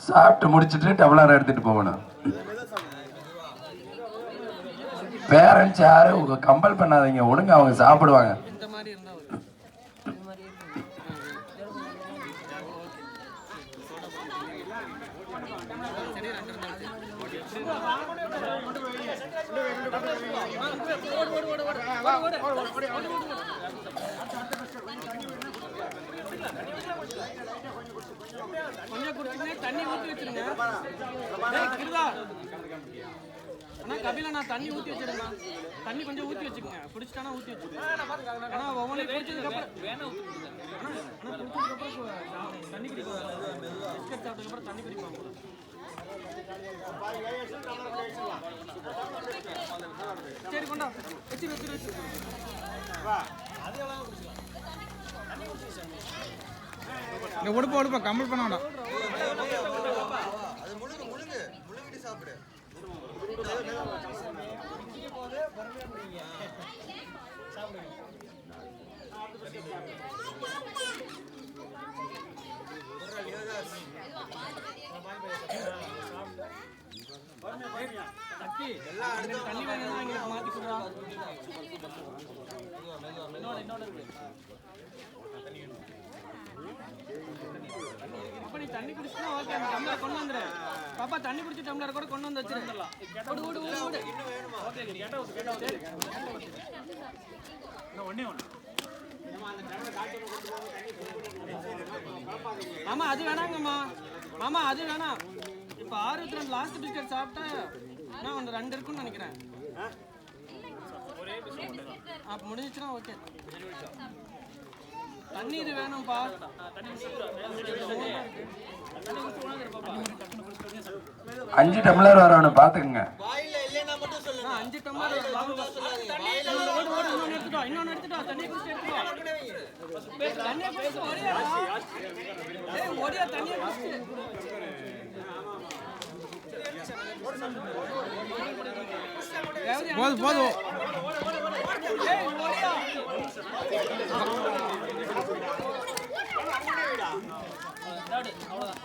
சாப்பிட்டு முடிச்சுட்டு டம்ளர் எடுத்துட்டு போகணும். பேரண்ட்ஸ் யாரும் கம்பல் பண்ணாதீங்க, ஒழுங்கு அவங்க சாப்பிடுவாங்க. தண்ணி ஊற்றி வச்சிருங்க. கபில நான் தண்ணி ஊற்றி வச்சிருங்க. தண்ணி கொஞ்சம் ஊற்றி வச்சுக்கோங்க. பிடிச்சிட்டானா ஊற்றி வச்சுக்கோங்க. ஏன்னா ஒவ்வொன்றையும் பிடிச்சதுக்கப்புறம் தண்ணி குடிப்பாங்க. பிஸ்கட் சாப்பிட்டதுக்கப்புறம் தண்ணி குடிப்பாங்க. சரி கொண்டா வச்சு உடுப்பா கம்பல் பண்ண வேண்டாம். தண்ணி வேணும்னா எங்களுக்கு மாத்தி கொடுறா. நீ தண்ணி குடிச்சுனா ஓகே, அந்த டம்ளர் கொண்டு வந்துரு. பாப்பா தண்ணி குடிச்சு டம்ளர் கூட கொண்டு வந்து வச்சிருந்தலாம். ஓடு ஓடு ஓடு ஓடு. ஓகே கேட்டா சரி. ஒண்ணே ஒண்ணு. மாமா அது வேணாங்கம்மா. மாமா அது வேணாம். இப்போ 62 லாஸ்ட் பிஸ்கட் சாப்பிட்டா நான் ஒன்று 2 இருக்குன்னு நினைக்கிறேன். அப்போ முடிஞ்சிச்சுன்னா ஓகே. தண்ணீர் வேணும்ப்பா. 5 டம்ளர் வரணும் பாத்துக்கங்க. 5 டம்ளர் இன்னொன்னு எடுத்துட்டோம். தண்ணி குடிச்சு எடுத்துட்டோம். தண்ணியை குடிச்சு ஓடியா தண்ணியை குடிச்சு போதும் போதும். அவ்வளவுதான்.